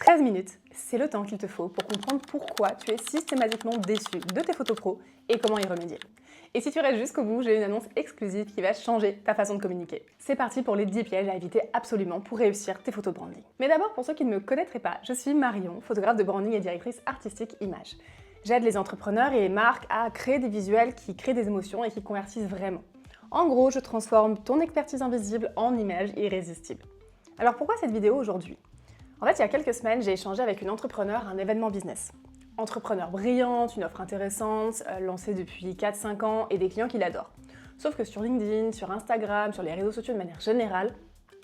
13 minutes, c'est le temps qu'il te faut pour comprendre pourquoi tu es systématiquement déçu de tes photos pro et comment y remédier. Et si tu restes jusqu'au bout, j'ai une annonce exclusive qui va changer ta façon de communiquer. C'est parti pour les 10 pièges à éviter absolument pour réussir tes photos branding. Mais d'abord, pour ceux qui ne me connaîtraient pas, je suis Marion, photographe de branding et directrice artistique image. J'aide les entrepreneurs et les marques à créer des visuels qui créent des émotions et qui convertissent vraiment. En gros, je transforme ton expertise invisible en images irrésistibles. Alors pourquoi cette vidéo aujourd'hui ? En fait, il y a quelques semaines, j'ai échangé avec une entrepreneur à un événement business. Entrepreneur brillante, une offre intéressante, lancée depuis 4-5 ans et des clients qui l'adorent. Sauf que sur LinkedIn, sur Instagram, sur les réseaux sociaux de manière générale,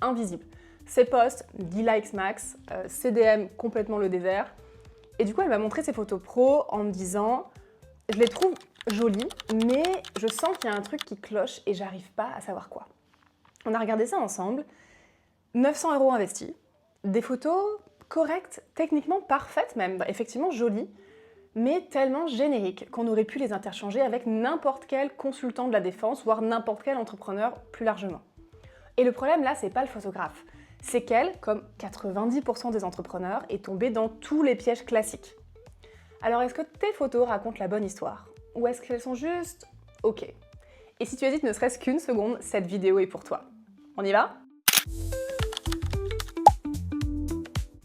invisible. Ses posts, 10 likes max, CDM complètement le désert. Et du coup, elle m'a montré ses photos pro en me disant « Je les trouve jolies, mais je sens qu'il y a un truc qui cloche et j'arrive pas à savoir quoi. » On a regardé ça ensemble. 900 € investis. Des photos correctes, techniquement parfaites même, effectivement jolies, mais tellement génériques qu'on aurait pu les interchanger avec n'importe quel consultant de la défense, voire n'importe quel entrepreneur plus largement. Et le problème là, c'est pas le photographe, c'est qu'elle, comme 90% des entrepreneurs, est tombée dans tous les pièges classiques. Alors est-ce que tes photos racontent la bonne histoire ? Ou est-ce qu'elles sont juste OK ? Et si tu hésites ne serait-ce qu'une seconde, cette vidéo est pour toi. On y va ?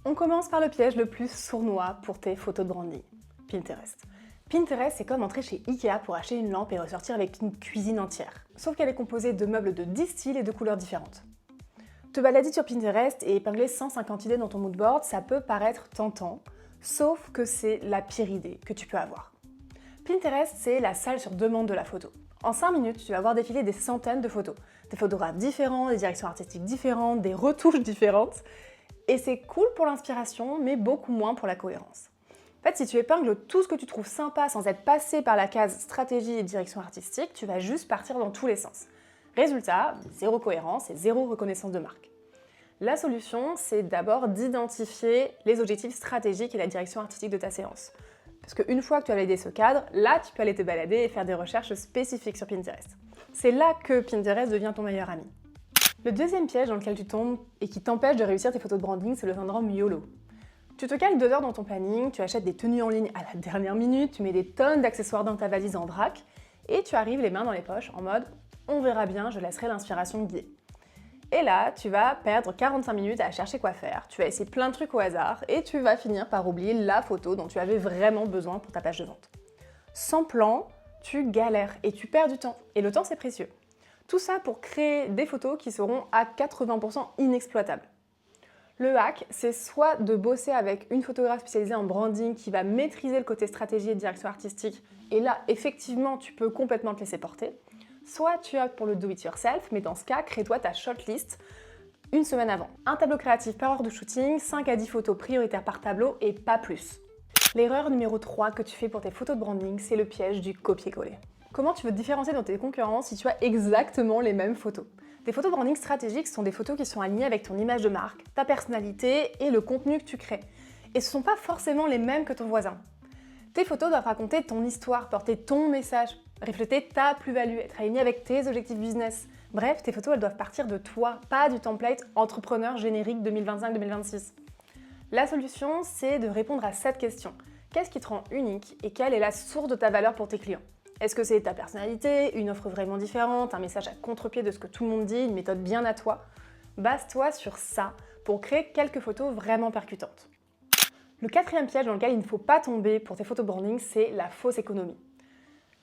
On commence par le piège le plus sournois pour tes photos de branding, Pinterest. Pinterest, c'est comme entrer chez Ikea pour acheter une lampe et ressortir avec une cuisine entière. Sauf qu'elle est composée de meubles de 10 styles et de couleurs différentes. Te balader sur Pinterest et épingler 150 idées dans ton mood board, ça peut paraître tentant, sauf que c'est la pire idée que tu peux avoir. Pinterest, c'est la salle sur demande de la photo. En 5 minutes, tu vas voir défiler des centaines de photos. Des photographes différents, des directions artistiques différentes, des retouches différentes. Et c'est cool pour l'inspiration, mais beaucoup moins pour la cohérence. En fait, si tu épingles tout ce que tu trouves sympa sans être passé par la case stratégie et direction artistique, tu vas juste partir dans tous les sens. Résultat, zéro cohérence et zéro reconnaissance de marque. La solution, c'est d'abord d'identifier les objectifs stratégiques et la direction artistique de ta séance. Parce qu'une fois que tu as validé ce cadre, là, tu peux aller te balader et faire des recherches spécifiques sur Pinterest. C'est là que Pinterest devient ton meilleur ami. Le deuxième piège dans lequel tu tombes et qui t'empêche de réussir tes photos de branding, c'est le syndrome YOLO. Tu te cales 2 heures dans ton planning, tu achètes des tenues en ligne à la dernière minute, tu mets des tonnes d'accessoires dans ta valise en vrac et tu arrives les mains dans les poches en mode « on verra bien, je laisserai l'inspiration me guider ». Et là, tu vas perdre 45 minutes à chercher quoi faire, tu vas essayer plein de trucs au hasard et tu vas finir par oublier la photo dont tu avais vraiment besoin pour ta page de vente. Sans plan, tu galères et tu perds du temps. Et le temps, c'est précieux. Tout ça pour créer des photos qui seront à 80% inexploitables. Le hack, c'est soit de bosser avec une photographe spécialisée en branding qui va maîtriser le côté stratégie et direction artistique, et là, effectivement, tu peux complètement te laisser porter. Soit tu optes pour le do-it-yourself, mais dans ce cas, crée-toi ta shortlist une semaine avant. Un tableau créatif par heure de shooting, 5 à 10 photos prioritaires par tableau et pas plus. L'erreur numéro 3 que tu fais pour tes photos de branding, c'est le piège du copier-coller. Comment tu veux te différencier dans tes concurrents si tu as exactement les mêmes photos ? Tes photos de branding stratégiques sont des photos qui sont alignées avec ton image de marque, ta personnalité et le contenu que tu crées. Et ce ne sont pas forcément les mêmes que ton voisin. Tes photos doivent raconter ton histoire, porter ton message, refléter ta plus-value, être alignées avec tes objectifs business. Bref, tes photos, elles doivent partir de toi, pas du template entrepreneur générique 2025-2026. La solution, c'est de répondre à cette question. Qu'est-ce qui te rend unique et quelle est la source de ta valeur pour tes clients ? Est-ce que c'est ta personnalité, une offre vraiment différente, un message à contre-pied de ce que tout le monde dit, une méthode bien à toi ? Base-toi sur ça pour créer quelques photos vraiment percutantes. Le quatrième piège dans lequel il ne faut pas tomber pour tes photos branding, c'est la fausse économie.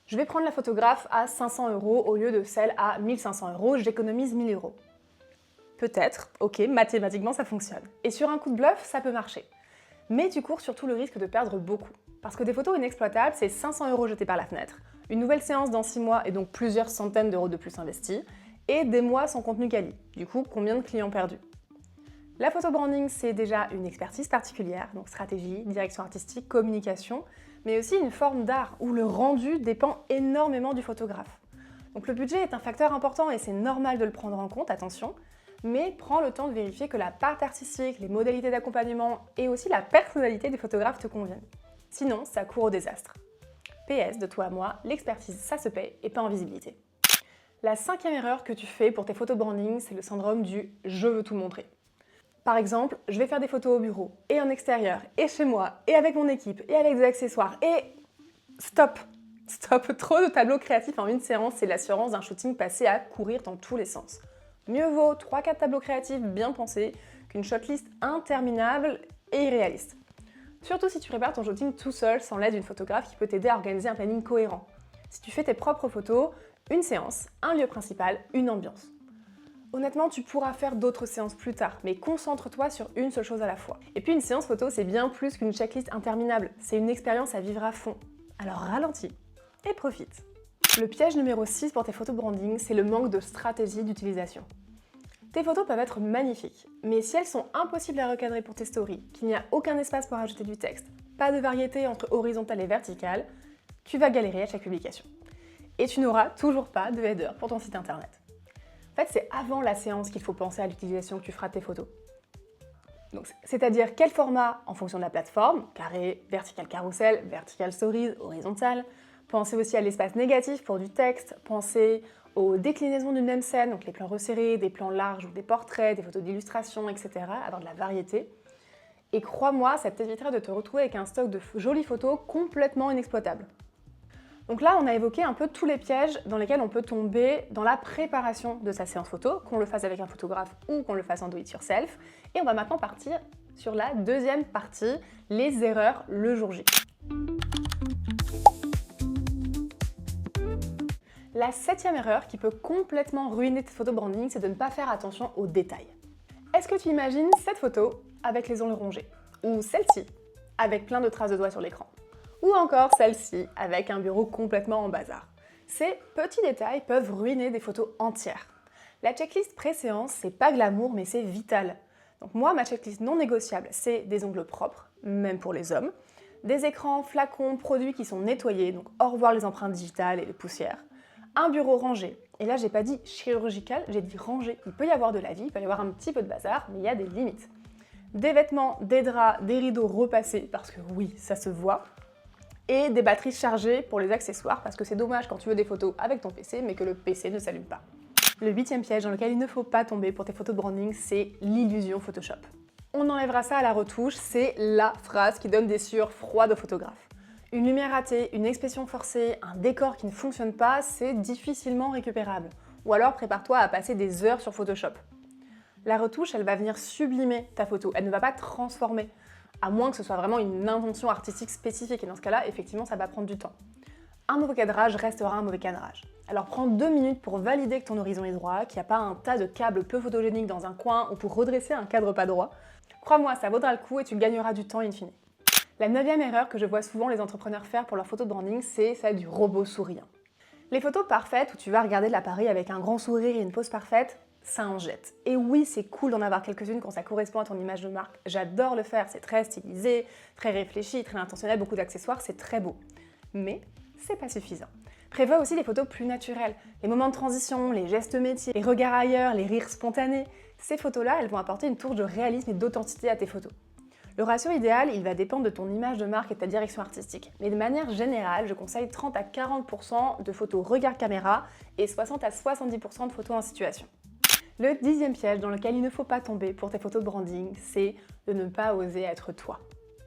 Je vais prendre la photographe à 500 € au lieu de celle à 1500 €, j'économise 1000 €. Peut-être, ok, mathématiquement ça fonctionne. Et sur un coup de bluff, ça peut marcher. Mais tu cours surtout le risque de perdre beaucoup. Parce que des photos inexploitables, c'est 500 € jetés par la fenêtre, une nouvelle séance dans 6 mois et donc plusieurs centaines d'euros de plus investis, et des mois sans contenu quali. Du coup, combien de clients perdus ? La photo branding, c'est déjà une expertise particulière, donc stratégie, direction artistique, communication, mais aussi une forme d'art où le rendu dépend énormément du photographe. Donc le budget est un facteur important et c'est normal de le prendre en compte, attention, mais prends le temps de vérifier que la part artistique, les modalités d'accompagnement et aussi la personnalité du photographe te conviennent. Sinon, ça court au désastre. PS, de toi à moi, l'expertise, ça se paye et pas en visibilité. La 5e erreur que tu fais pour tes photos branding, c'est le syndrome du « je veux tout montrer ». Par exemple, je vais faire des photos au bureau, et en extérieur, et chez moi, et avec mon équipe, et avec des accessoires, et... Stop! Stop! Trop de tableaux créatifs en une séance, c'est l'assurance d'un shooting passé à courir dans tous les sens. Mieux vaut 3-4 tableaux créatifs bien pensés qu'une shotlist interminable et irréaliste. Surtout si tu prépares ton shooting tout seul sans l'aide d'une photographe qui peut t'aider à organiser un planning cohérent. Si tu fais tes propres photos, une séance, un lieu principal, une ambiance. Honnêtement, tu pourras faire d'autres séances plus tard, mais concentre-toi sur une seule chose à la fois. Et puis une séance photo, c'est bien plus qu'une checklist interminable, c'est une expérience à vivre à fond. Alors ralentis et profite. Le piège numéro 6 pour tes photos branding, c'est le manque de stratégie d'utilisation. Tes photos peuvent être magnifiques, mais si elles sont impossibles à recadrer pour tes stories, qu'il n'y a aucun espace pour ajouter du texte, pas de variété entre horizontale et verticale, tu vas galérer à chaque publication. Et tu n'auras toujours pas de header pour ton site internet. En fait, c'est avant la séance qu'il faut penser à l'utilisation que tu feras de tes photos. Donc, c'est-à-dire quel format en fonction de la plateforme, carré, vertical carousel, vertical stories, horizontal. Pensez aussi à l'espace négatif pour du texte, pensez aux déclinaisons d'une même scène, donc les plans resserrés, des plans larges ou des portraits, des photos d'illustration, etc., avoir de la variété. Et crois-moi, ça t'évitera de te retrouver avec un stock de jolies photos complètement inexploitables. Donc là, on a évoqué un peu tous les pièges dans lesquels on peut tomber dans la préparation de sa séance photo, qu'on le fasse avec un photographe ou qu'on le fasse en do it yourself. Et on va maintenant partir sur la deuxième partie, les erreurs le jour J. La 7e erreur qui peut complètement ruiner tes photos branding, c'est de ne pas faire attention aux détails. Est-ce que tu imagines cette photo avec les ongles rongés? Ou celle-ci avec plein de traces de doigts sur l'écran? Ou encore celle-ci avec un bureau complètement en bazar? Ces petits détails peuvent ruiner des photos entières. La checklist pré-séance, c'est pas glamour, mais c'est vital. Donc moi, ma checklist non négociable, c'est des ongles propres, même pour les hommes, des écrans, flacons, produits qui sont nettoyés, donc au revoir les empreintes digitales et les poussières, un bureau rangé. Et là, j'ai pas dit chirurgical, j'ai dit rangé. Il peut y avoir de la vie, il peut y avoir un petit peu de bazar, mais il y a des limites. Des vêtements, des draps, des rideaux repassés, parce que oui, ça se voit. Et des batteries chargées pour les accessoires, parce que c'est dommage quand tu veux des photos avec ton PC, mais que le PC ne s'allume pas. Le 8e piège dans lequel il ne faut pas tomber pour tes photos de branding, c'est l'illusion Photoshop. On enlèvera ça à la retouche, c'est la phrase qui donne des sueurs froides aux photographes. Une lumière ratée, une expression forcée, un décor qui ne fonctionne pas, c'est difficilement récupérable. Ou alors prépare-toi à passer des heures sur Photoshop. La retouche, elle va venir sublimer ta photo, elle ne va pas transformer. À moins que ce soit vraiment une invention artistique spécifique, et dans ce cas-là, effectivement, ça va prendre du temps. Un mauvais cadrage restera un mauvais cadrage. Alors prends 2 minutes pour valider que ton horizon est droit, qu'il n'y a pas un tas de câbles peu photogéniques dans un coin ou pour redresser un cadre pas droit. Crois-moi, ça vaudra le coup et tu gagneras du temps in fine. La 9e erreur que je vois souvent les entrepreneurs faire pour leurs photos de branding, c'est celle du robot souriant. Les photos parfaites où tu vas regarder l'appareil avec un grand sourire et une pose parfaite, ça en jette. Et oui, c'est cool d'en avoir quelques-unes quand ça correspond à ton image de marque. J'adore le faire, c'est très stylisé, très réfléchi, très intentionnel, beaucoup d'accessoires, c'est très beau. Mais c'est pas suffisant. Prévois aussi des photos plus naturelles. Les moments de transition, les gestes métiers, les regards ailleurs, les rires spontanés. Ces photos-là, elles vont apporter une touche de réalisme et d'authenticité à tes photos. Le ratio idéal, il va dépendre de ton image de marque et de ta direction artistique. Mais de manière générale, je conseille 30 à 40% de photos regard caméra et 60 à 70% de photos en situation. Le 10e piège dans lequel il ne faut pas tomber pour tes photos de branding, c'est de ne pas oser être toi.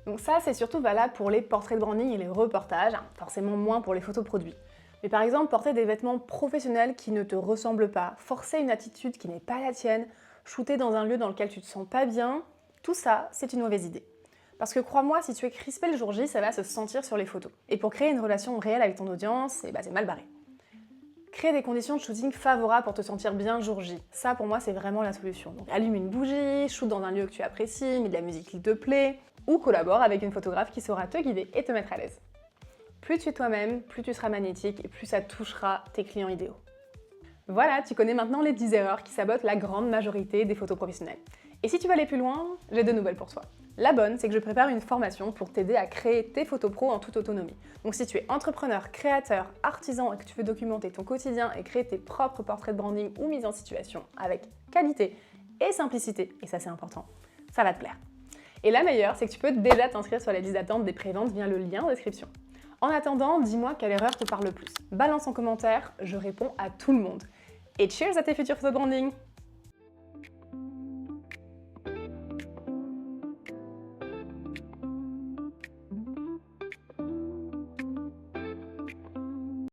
Donc ça, c'est surtout valable pour les portraits de branding et les reportages, forcément moins pour les photos produits. Mais par exemple, porter des vêtements professionnels qui ne te ressemblent pas, forcer une attitude qui n'est pas la tienne, shooter dans un lieu dans lequel tu te sens pas bien, tout ça, c'est une mauvaise idée. Parce que crois-moi, si tu es crispé le jour J, ça va se sentir sur les photos. Et pour créer une relation réelle avec ton audience, c'est mal barré. Crée des conditions de shooting favorables pour te sentir bien le jour J. Ça, pour moi, c'est vraiment la solution. Donc allume une bougie, shoot dans un lieu que tu apprécies, mets de la musique qui te plaît, ou collabore avec une photographe qui saura te guider et te mettre à l'aise. Plus tu es toi-même, plus tu seras magnétique et plus ça touchera tes clients idéaux. Voilà, tu connais maintenant les 10 erreurs qui sabotent la grande majorité des photos professionnelles. Et si tu veux aller plus loin, j'ai 2 nouvelles pour toi. La bonne, c'est que je prépare une formation pour t'aider à créer tes photos pro en toute autonomie. Donc si tu es entrepreneur, créateur, artisan et que tu veux documenter ton quotidien et créer tes propres portraits de branding ou mise en situation avec qualité et simplicité, et ça c'est important, ça va te plaire. Et la meilleure, c'est que tu peux déjà t'inscrire sur la liste d'attente des préventes via le lien en description. En attendant, dis-moi quelle erreur te parle le plus. Balance en commentaire, je réponds à tout le monde. Et cheers à tes futurs photos de branding!